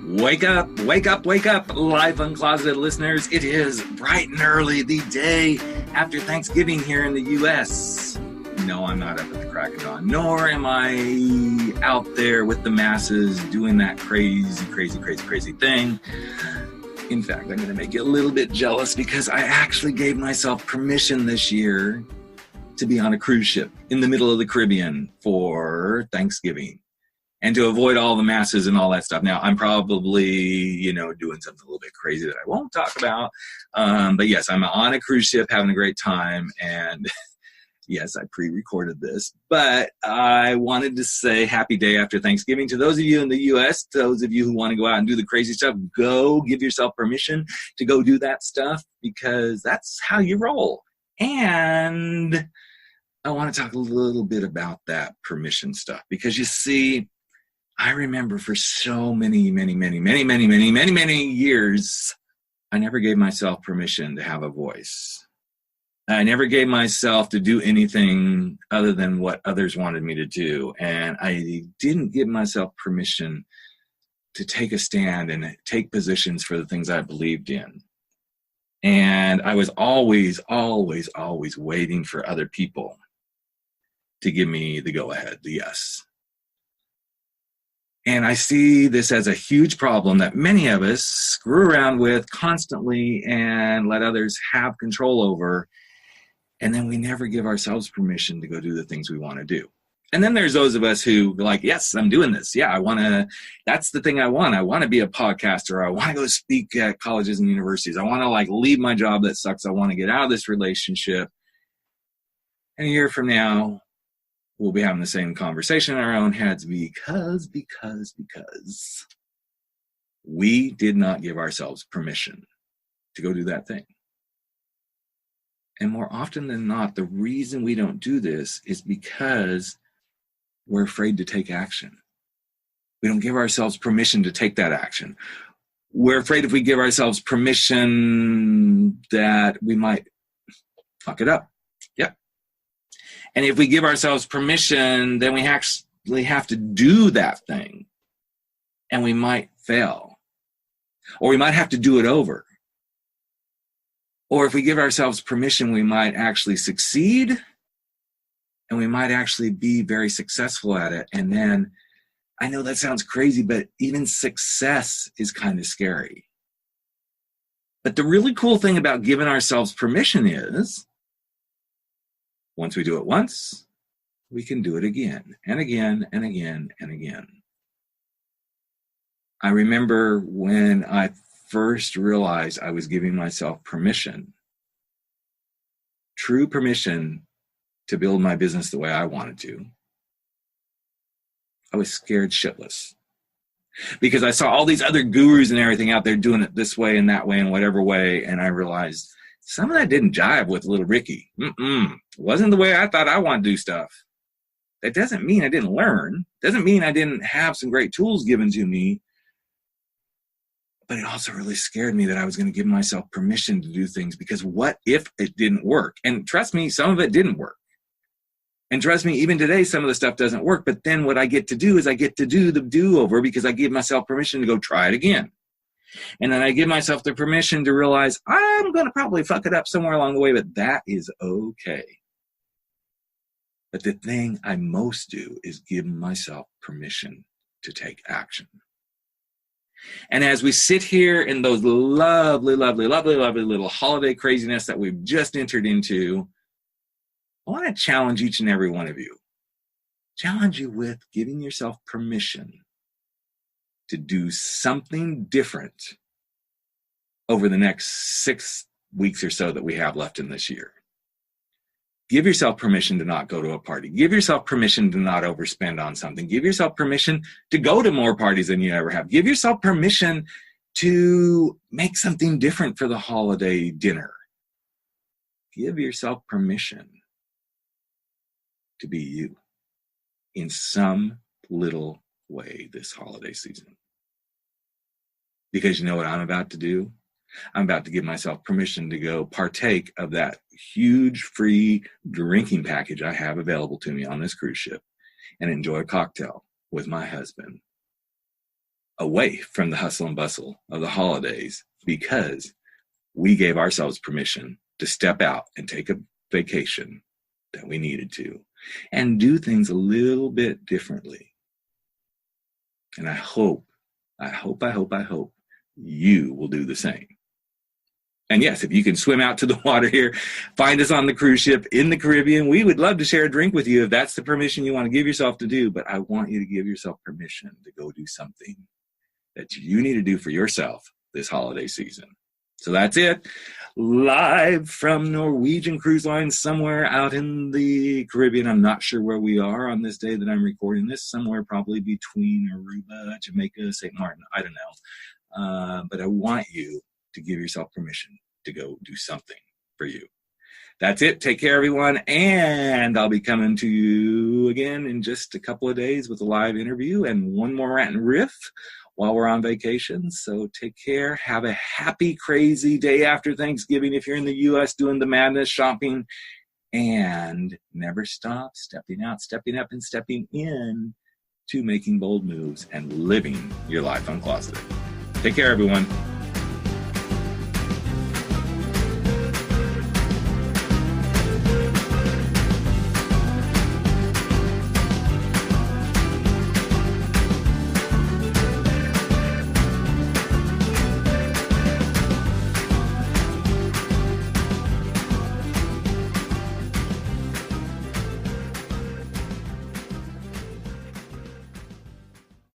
Wake up, wake up, wake up, live Uncloseted listeners. It is bright and early, the day after Thanksgiving here in the U.S. No, I'm not up at the crack of dawn, nor am I out there with the masses doing that crazy thing. In fact, I'm going to make you a little bit jealous because I actually gave myself permission this year to be on a cruise ship in the middle of the Caribbean for Thanksgiving. And to avoid all the masses and all that stuff. Now, I'm probably, doing something a little bit crazy that I won't talk about. But yes, I'm on a cruise ship having a great time. And yes, I pre-recorded this. But I wanted to say happy day after Thanksgiving to those of you in the U.S., those of you who want to go out and do the crazy stuff. Go give yourself permission to go do that stuff because that's how you roll. And I want to talk a little bit about that permission stuff because you see, I remember for so many years, I never gave myself permission to have a voice. I never gave myself to do anything other than what others wanted me to do. And I didn't give myself permission to take a stand and take positions for the things I believed in. And I was always waiting for other people to give me the go-ahead, the yes. And I see this as a huge problem that many of us screw around with constantly and let others have control over. And then we never give ourselves permission to go do the things we want to do. And then there's those of us who are like, yes, I'm doing this. Yeah, that's the thing I want. I want to be a podcaster. I want to go speak at colleges and universities. I want to leave my job that sucks. I want to get out of this relationship. And a year from now, we'll be having the same conversation in our own heads because we did not give ourselves permission to go do that thing. And more often than not, the reason we don't do this is because we're afraid to take action. We don't give ourselves permission to take that action. We're afraid if we give ourselves permission that we might fuck it up. Yep. And if we give ourselves permission, then we actually have to do that thing. And we might fail. Or we might have to do it over. Or if we give ourselves permission, we might actually succeed. And we might actually be very successful at it. And then, I know that sounds crazy, but even success is kind of scary. But the really cool thing about giving ourselves permission is, once we do it once, we can do it again and again and again and again. I remember when I first realized I was giving myself permission, true permission to build my business the way I wanted to. I was scared shitless because I saw all these other gurus and everything out there doing it this way and that way and whatever way. And I realized some of that didn't jive with little Ricky. Wasn't the way I thought I want to do stuff. That doesn't mean I didn't learn. Doesn't mean I didn't have some great tools given to me. But it also really scared me that I was going to give myself permission to do things because what if it didn't work? And trust me, some of it didn't work. And trust me, even today, some of the stuff doesn't work. But then what I get to do is I get to do the do-over because I give myself permission to go try it again. And then I give myself the permission to realize I'm going to probably fuck it up somewhere along the way, but that is okay. But the thing I most do is give myself permission to take action. And as we sit here in those lovely little holiday craziness that we've just entered into, I want to challenge each and every one of you. Challenge you with giving yourself permission to do something different over the next 6 weeks or so that we have left in this year. Give yourself permission to not go to a party. Give yourself permission to not overspend on something. Give yourself permission to go to more parties than you ever have. Give yourself permission to make something different for the holiday dinner. Give yourself permission to be you in some little way this holiday season. Because you know what I'm about to do? I'm about to give myself permission to go partake of that huge free drinking package I have available to me on this cruise ship and enjoy a cocktail with my husband away from the hustle and bustle of the holidays because we gave ourselves permission to step out and take a vacation that we needed to and do things a little bit differently. And I hope you will do the same. And yes, if you can swim out to the water here, find us on the cruise ship in the Caribbean. We would love to share a drink with you if that's the permission you want to give yourself to do. But I want you to give yourself permission to go do something that you need to do for yourself this holiday season. So that's it. Live from Norwegian Cruise Line somewhere out in the Caribbean. I'm not sure where we are on this day that I'm recording this. Somewhere probably between Aruba, Jamaica, St. Martin. I don't know. But I want you to give yourself permission to go do something for you. That's it. Take care, everyone. And I'll be coming to you again in just a couple of days with a live interview and one more Rant and Riff while we're on vacation. So take care. Have a happy, crazy day after Thanksgiving if you're in the U.S. doing the madness shopping. And never stop stepping out, stepping up, and stepping in to making bold moves and living your life uncloseted. Take care, everyone.